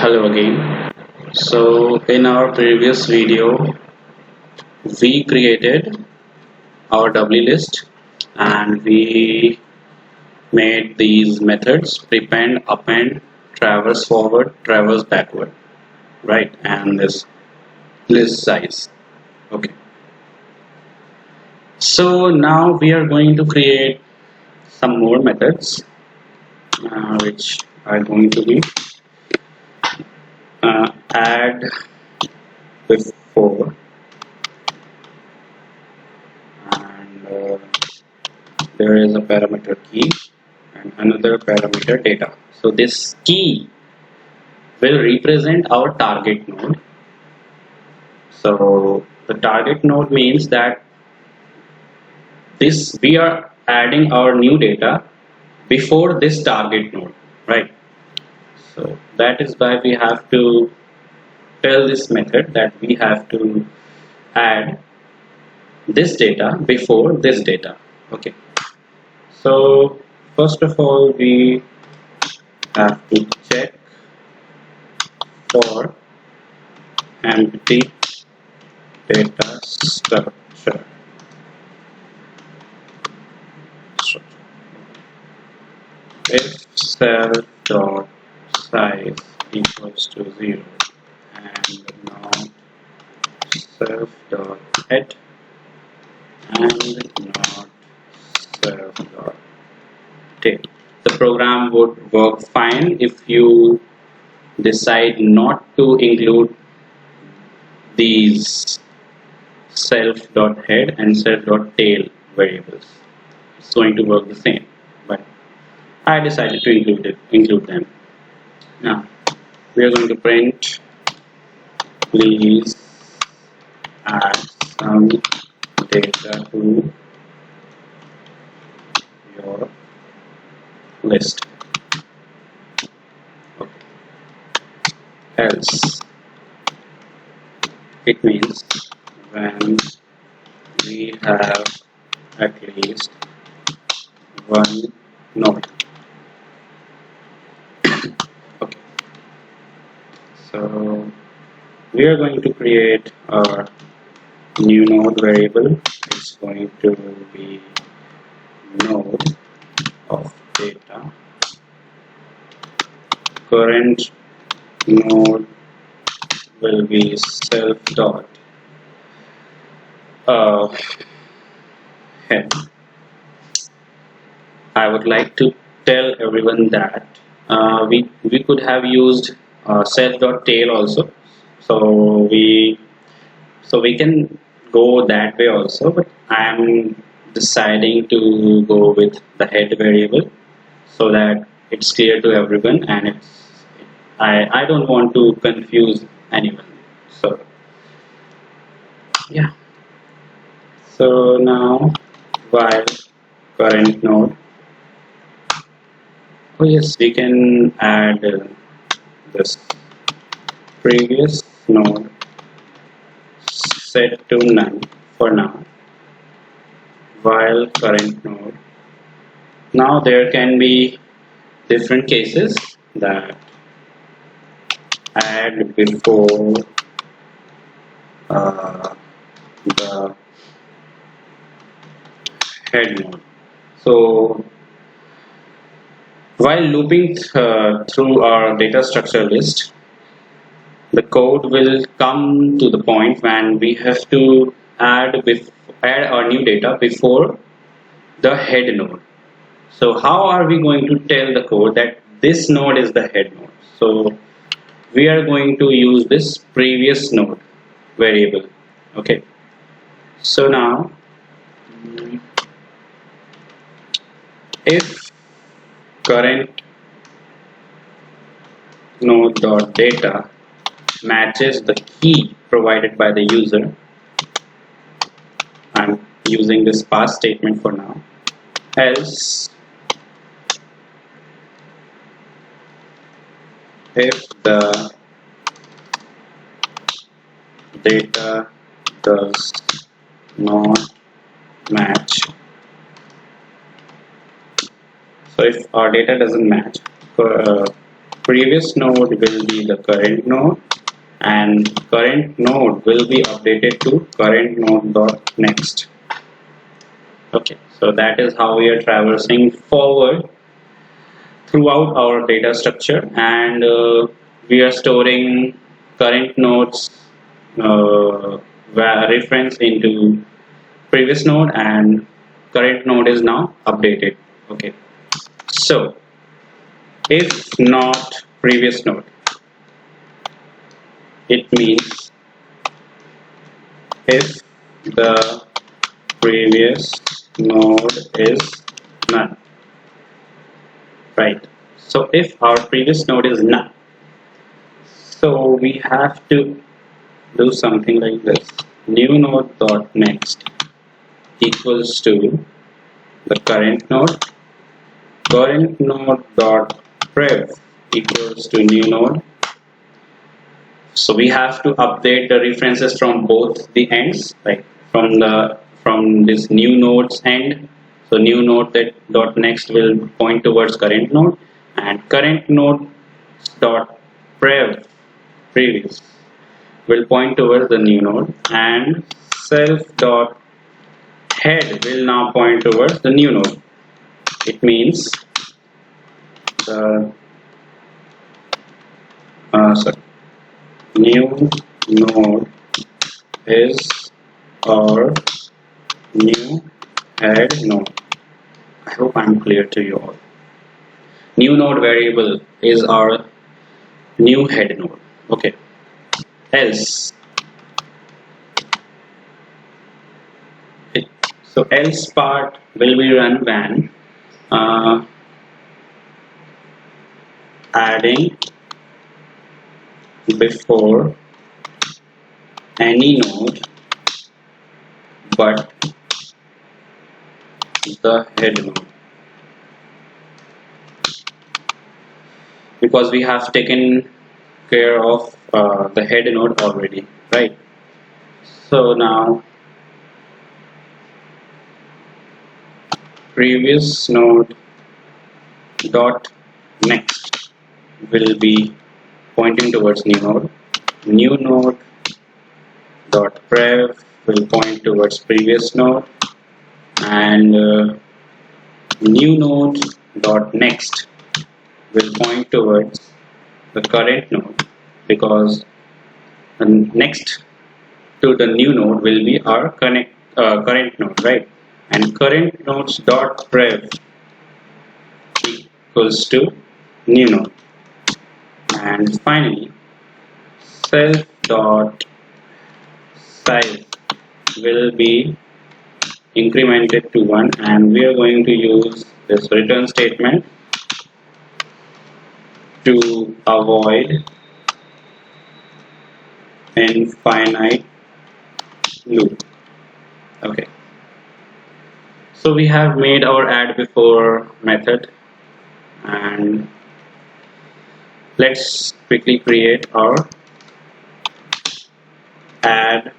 Hello again. So in our previous video we created our doubly list and we made these methods prepend, append, traverse forward, traverse backward, right? And this list size. Okay. So now we are going to create some more methods which are going to be add before and there is a parameter key and another parameter data. So this key will represent our target node. So the target node means that this we are adding our new data before this target node, right? So that is why we have to tell this method that we have to add this data before this data. Okay. So first of all we have to check for empty data structure. If cell dot size equals to 0 and not self dot head and not self dot tail. The program would work fine if you decide not to include these self.head and self.tail variables. It's going to work the same, but I decided to include them. Now we are going to print please add some data to your list. Okay. Else it means when we have at least one node. Okay. So we are going to create our new node variable. It's going to be node of data. Current node will be self dot head. I would like to tell everyone that we could have used self dot tail also. So we can go that way also, but I am deciding to go with the head variable so that it's clear to everyone and I don't want to confuse anyone. So yeah. So now while current node, oh yes, we can add this previous node set to none for now while current node. Now there can be different cases that add before the head node. So while looping through our data structure list, the code will come to the point when we have to add our new data before the head node. So how are we going to tell the code that this node is the head node? So we are going to use this previous node variable. Okay. So now if current node dot data matches the key provided by the user, I'm using this pass statement for now, else if the data does not match. So if our data doesn't match, previous node will be the current node, and current node will be updated to current node dot next. Okay, so that is how we are traversing forward throughout our data structure, and we are storing current nodes reference into previous node, and current node is now updated. Okay, so if not previous node, it means if the previous node is none, right? So if our previous node is none, so we have to do something like this: new node dot next equals to the current node dot prev equals to new node. So we have to update the references from both the ends, like from this new node's end. So new node that dot next will point towards current node, and current node dot previous will point towards the new node, and self dot head will now point towards the new node. It means the new node is our new head node. I hope I'm clear to you all. New node variable is our new head node. Okay. Else. So else part will be run when adding before any node but the head node, because we have taken care of the head node already, right? So now previous node dot next will be pointing towards new node dot prev will point towards previous node, and new node dot next will point towards the current node, because the next to the new node will be our current node, right? And current nodes dot prev equals to new node, and finally self dot size will be incremented to 1, and we are going to use this return statement to avoid infinite loop. Okay, so we have made our add before method, and let's quickly create our add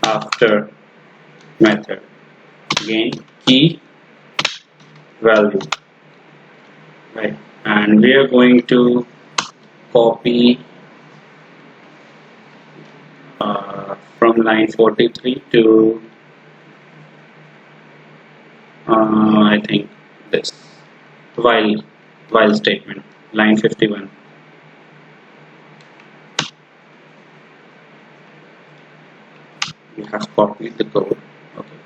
after method. Again, key value, right? And we are going to copy from line 43 to I think this while statement, line 51. We have copied the code. Okay.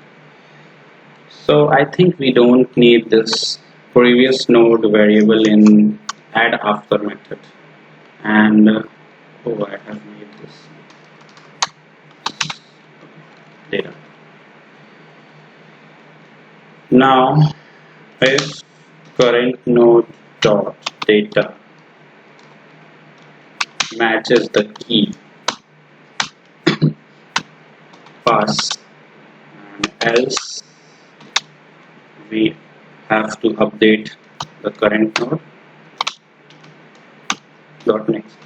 So I think we don't need this previous node variable in add after method, and oh, I have made this data. Now if current node dot data matches the key pass, and else we have to update the current node dot next.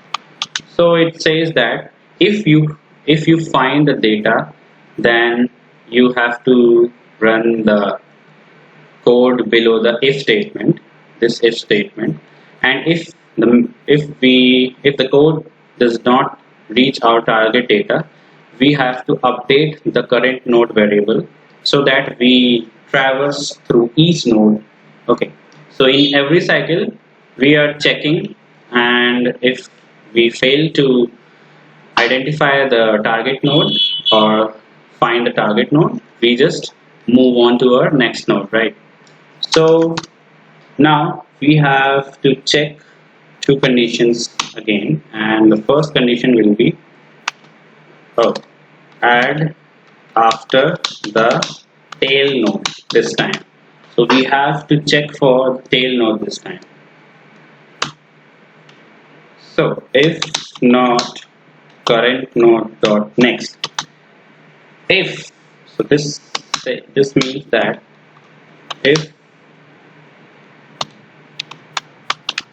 So it says that if you find the data, then you have to run the code below the if statement, this if statement, and if if the code does not reach our target data, we have to update the current node variable so that we traverse through each node. Okay, so in every cycle we are checking, and if we fail to identify the target node or find the target node, we just move on to our next node, right? So now we have to check two conditions again, and the first condition will be add after the tail node this time. So we have to check for the tail node this time. So if not current node dot next, if so this means that if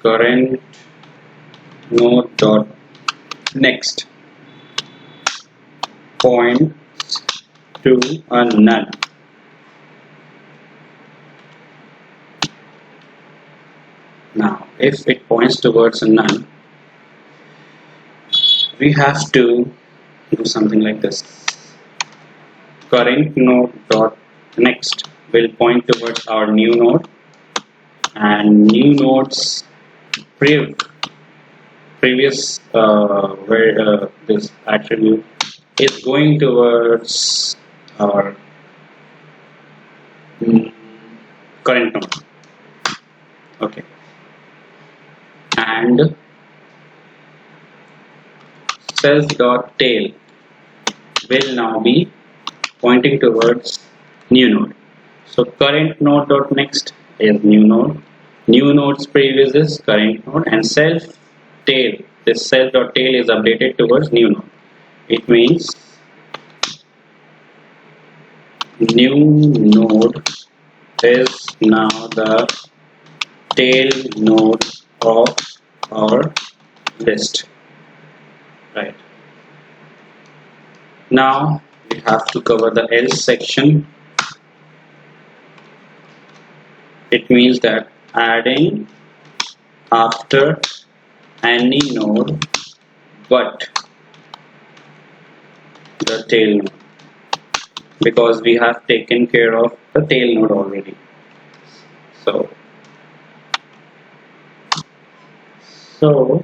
current node dot next points to a null, now if it points towards a null, we have to do something like this. Current node dot next will point towards our new node, and new node's previous where this attribute is going towards our current node. Okay, and self dot tail will now be pointing towards new node. So current node dot next is new node, new node's previous is current node, and self tail, this self dot tail is updated towards new node. It means new node is now the tail node of our list, right? Now we have to cover the else section. It means that adding after any node but the tail node, because we have taken care of the tail node already. So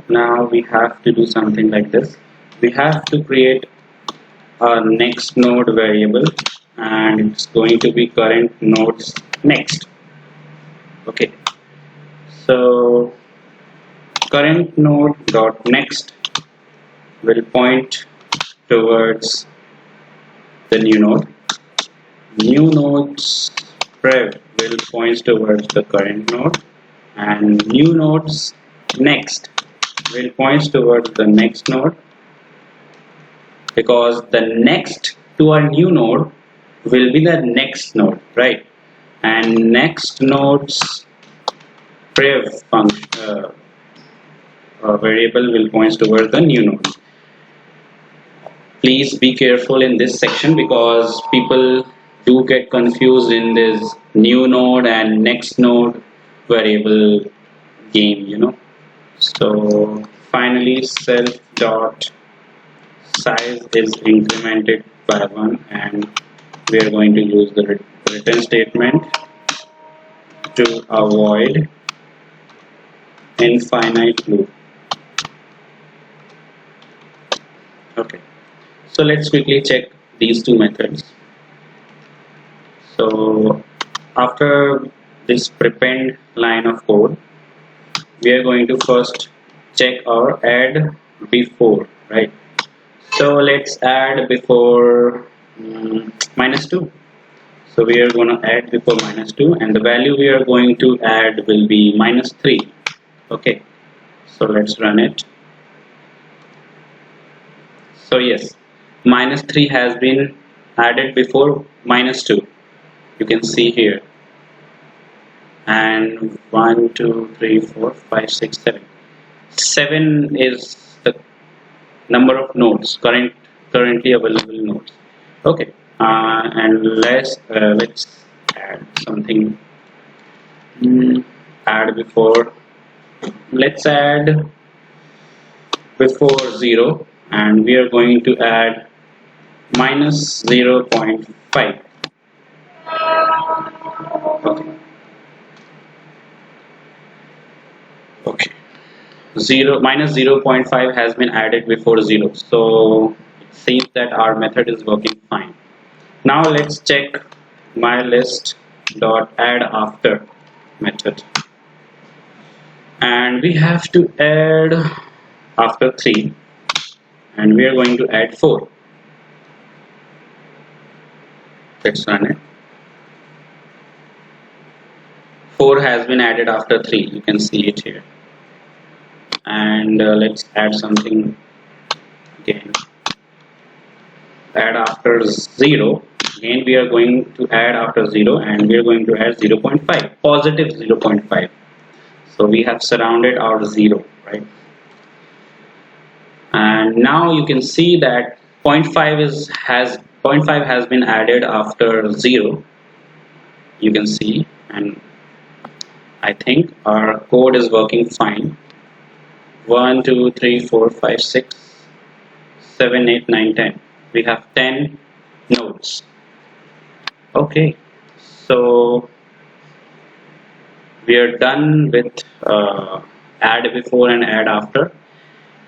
now we have to do something like this. We have to create a next node variable, and it's going to be current nodes next. Okay, so current node dot next will point towards the new node. New node's prev will point towards the current node, and new node's next will point towards the next node, because the next to our new node will be the next node, right? And next node's prev function variable will point towards the new node. Please be careful in this section, because people do get confused in this new node and next node variable game, you know. So finally self dot size is incremented by 1, and we are going to use the return statement to avoid infinite loop. Okay, so let's quickly check these two methods. So after this prepend line of code, we are going to first check our add before, right? So let's add before -2. So we are going to add before -2, and the value we are going to add will be -3. Okay, so let's run it. So yes, -3 has been added before -2. You can see here. And 1, 2, 3, 4, 5, 6, 7. 7 is the number of nodes, currently available nodes. Okay, and let's add something. Add before let's add before 0, and we are going to add minus 0.5. Okay. Okay. 0 has been added before 0, so it seems that our method is working fine. Now let's check my list dot add after method, and we have to add after 3, and we are going to add 4. Let's run it. 4 has been added after 3, you can see it here. And let's add something again. Add after 0, again we are going to add after 0, and we are going to add 0.5, positive 0.5. so we have surrounded our 0, right? And now you can see that 0.5 has been added after 0, you can see, and I think our code is working fine. 1 2 3 4 5 6 7 8 9 10, we have 10 nodes. Okay, so we are done with add before and add after.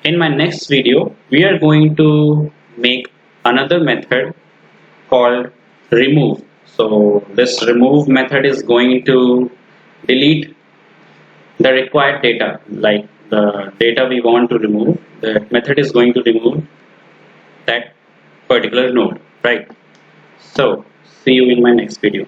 In my next video we are going to make another method called remove. So this remove method is going to delete the required data, like the data we want to remove. The method is going to remove that particular node, right? So see you in my next video.